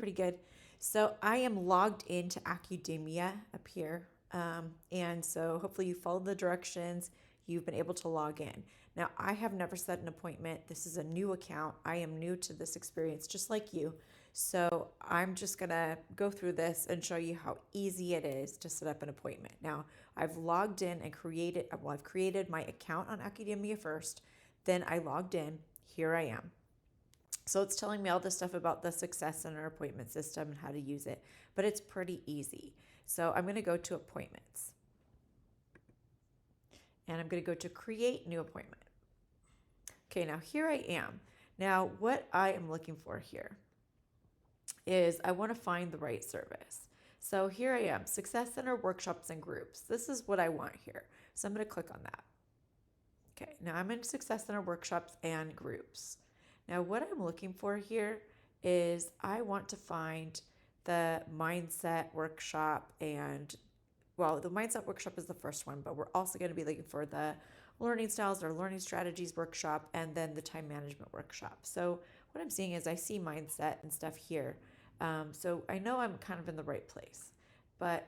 Pretty good. So I am logged into Accudemia up here. And so hopefully you followed the directions. You've been able to log in. Now, I have never set an appointment. This is a new account. I am new to this experience, just like you. So I'm just going to go through this and show you how easy it is to set up an appointment. Now, I've logged in and I've created my account on Accudemia first. Then I logged in. Here I am. So it's telling me all this stuff about the Success Center appointment system and how to use it, but it's pretty easy. So I'm going to go to appointments and I'm going to go to create new appointment. Okay, now here I am. Now, what I am looking for here is I want to find the right service. So here I am, Success Center workshops and groups. This is what I want here. So I'm going to click on that. Okay, now I'm in Success Center workshops and groups. Now, what I'm looking for here is I want to find the mindset workshop the mindset workshop is the first one, but we're also going to be looking for the learning styles or learning strategies workshop and then the time management workshop. So what I'm seeing is I see mindset and stuff here. So I know I'm kind of in the right place, but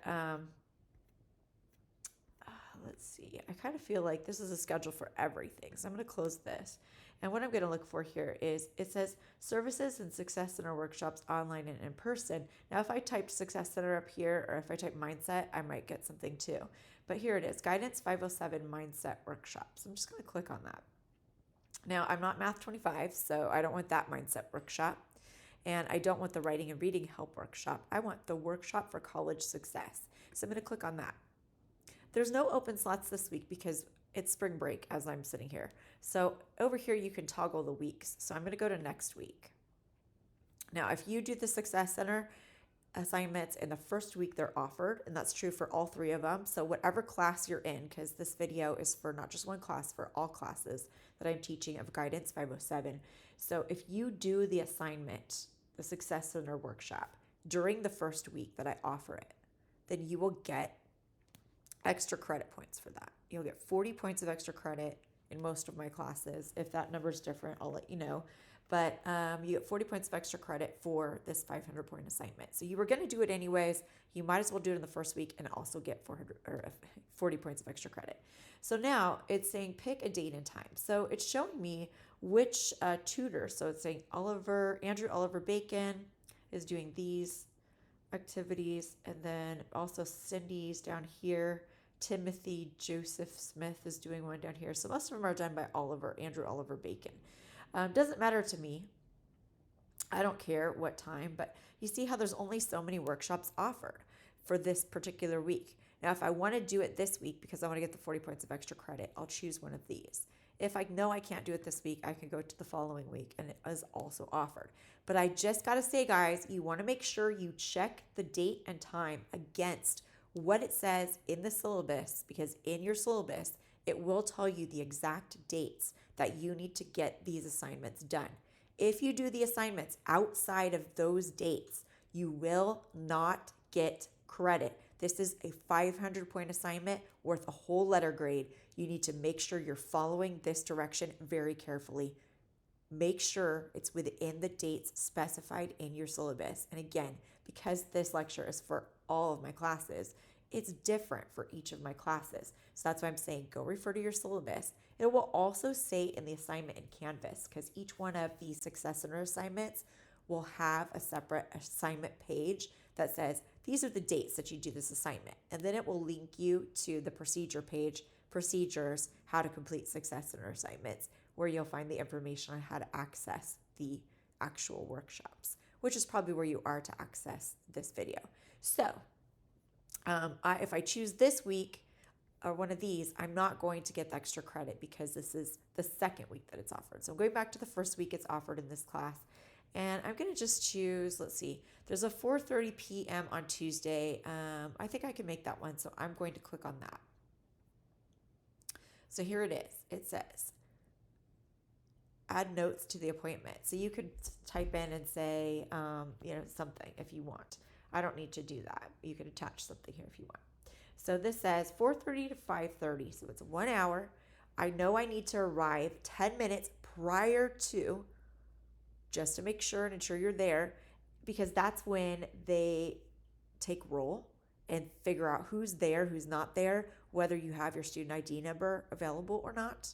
let's see. I kind of feel like this is a schedule for everything. So I'm going to close this. And what I'm going to look for here is it says services and Success Center workshops online and in person. Now, if I typed Success Center up here or if I type mindset, I might get something too. But here it is, Guidance 507 Mindset Workshops. I'm just going to click on that. Now, I'm not Math 25, so I don't want that mindset workshop. And I don't want the writing and reading help workshop. I want the workshop for college success. So I'm going to click on that. There's no open slots this week because it's spring break as I'm sitting here. So over here, you can toggle the weeks. So I'm going to go to next week. Now, if you do the Success Center assignments in the first week they're offered, and that's true for all three of them. So whatever class you're in, because this video is for not just one class, for all classes that I'm teaching of Guidance 507. So if you do the assignment, the Success Center workshop, during the first week that I offer it, then you will get extra credit points for that. You'll get 40 points of extra credit in most of my classes. If that number is different, I'll let you know. But you get 40 points of extra credit for this 500-point assignment. So you were going to do it anyways. You might as well do it in the first week and also get 40 points of extra credit. So now it's saying pick a date and time. So it's showing me which tutor. So it's saying Andrew Oliver Bacon is doing these activities, and then also Cindy's down here. Timothy Joseph Smith is doing one down here. So most of them are done by Andrew Oliver Bacon. Doesn't matter to me. I don't care what time, but you see how there's only so many workshops offered for this particular week. Now, if I want to do it this week because I want to get the 40 points of extra credit, I'll choose one of these. If I know I can't do it this week, I can go to the following week and it is also offered. But I just got to say, guys, you want to make sure you check the date and time against what it says in the syllabus, because in your syllabus, it will tell you the exact dates that you need to get these assignments done. If you do the assignments outside of those dates, you will not get credit. This is a 500-point assignment worth a whole letter grade. You need to make sure you're following this direction very carefully. Make sure it's within the dates specified in your syllabus. And again, because this lecture is for all of my classes, it's different for each of my classes. So that's why I'm saying go refer to your syllabus. It will also say in the assignment in Canvas, because each one of these Success Center assignments will have a separate assignment page that says, these are the dates that you do this assignment. And then it will link you to the procedure page, procedures, how to complete Success Center assignments, where you'll find the information on how to access the actual workshops, which is probably where you are to access this video. So if I choose this week or one of these, I'm not going to get the extra credit because this is the second week that it's offered. So I'm going back to the first week it's offered in this class. And I'm going to just choose, let's see, there's a 4:30 p.m. on Tuesday. I think I can make that one, so I'm going to click on that. So here it is. It says, add notes to the appointment. So you could type in and say, something if you want. I don't need to do that. You could attach something here if you want. So this says 4:30 to 5:30. So it's 1 hour. I know I need to arrive 10 minutes prior to, just to make sure and ensure you're there. because that's when they take roll and figure out who's there, who's not there, whether you have your student ID number available or not.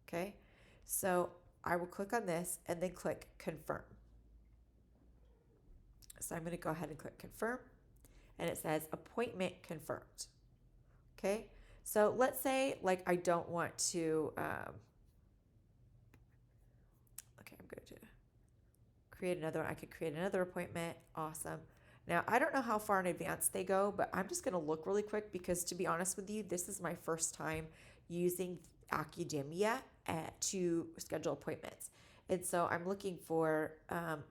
Okay, so I will click on this and then click confirm. So I'm going to go ahead and click confirm, and it says appointment confirmed. Okay, so let's say like I don't want to, okay, I'm going to create another one. I could create another appointment. Awesome. Now, I don't know how far in advance they go, but I'm just going to look really quick because, to be honest with you, this is my first time using Accudemia to schedule appointments. And so I'm looking for,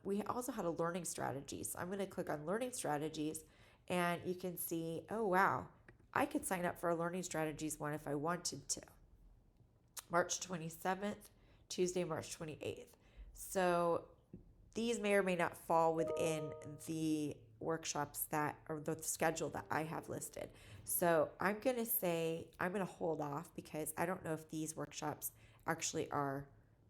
we also had a learning strategies. So I'm going to click on learning strategies, and you can see, oh, wow, I could sign up for a learning strategies one if I wanted to. March 27th, Tuesday, March 28th. So these may or may not fall within the workshops that, or the schedule that I have listed. So I'm going to say, I'm going to hold off because I don't know if these workshops actually are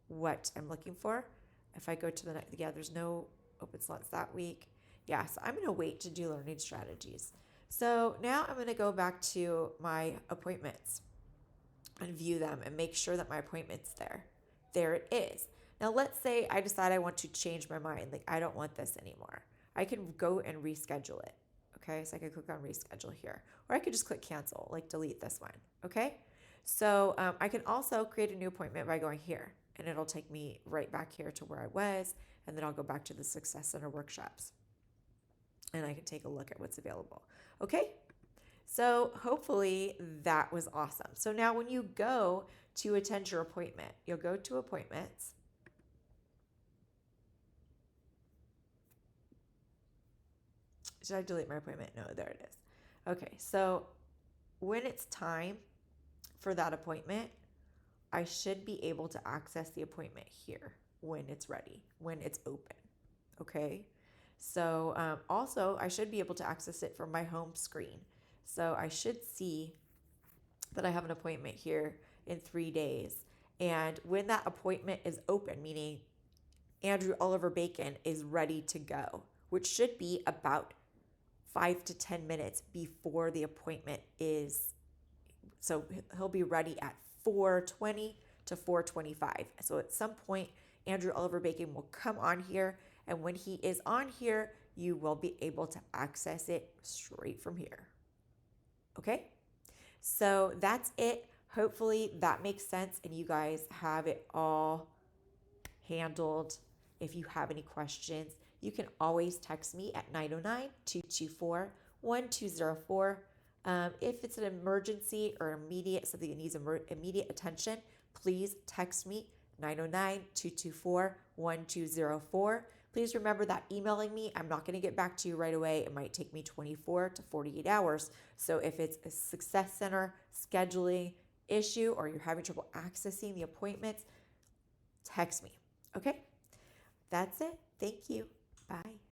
what I'm looking for. If I go to the next, yeah, there's no open slots that week. Yeah, so I'm going to wait to do learning strategies. So now I'm going to go back to my appointments and view them and make sure that my appointment's there. There it is. Now let's say I decide I want to change my mind. Like I don't want this anymore. I can go and reschedule it. Okay, so I can click on reschedule here. Or I could just click cancel, like delete this one. Okay, so I can also create a new appointment by going here. And it'll take me right back here to where I was. And then I'll go back to the Success Center workshops. And I can take a look at what's available. Okay, so hopefully that was awesome. So now when you go to attend your appointment, you'll go to appointments. Should I delete my appointment? No, there it is. Okay, so when it's time for that appointment, I should be able to access the appointment here when it's ready, when it's open. Okay, so also I should be able to access it from my home screen. So I should see that I have an appointment here in 3 days. And when that appointment is open, meaning Andrew Oliver Bacon is ready to go, which should be about 5 to 10 minutes before the appointment is. So he'll be ready at 4:20 to 4:25. So at some point, Andrew Oliver Bacon will come on here. And when he is on here, you will be able to access it straight from here. Okay? So that's it. Hopefully that makes sense and you guys have it all handled. If you have any questions, you can always text me at 909-224-1204. If it's an emergency or immediate, something that needs immediate attention, please text me 909-224-1204. Please remember that emailing me, I'm not going to get back to you right away. It might take me 24 to 48 hours. So if it's a Success Center scheduling issue or you're having trouble accessing the appointments, text me. Okay? That's it. Thank you. Bye.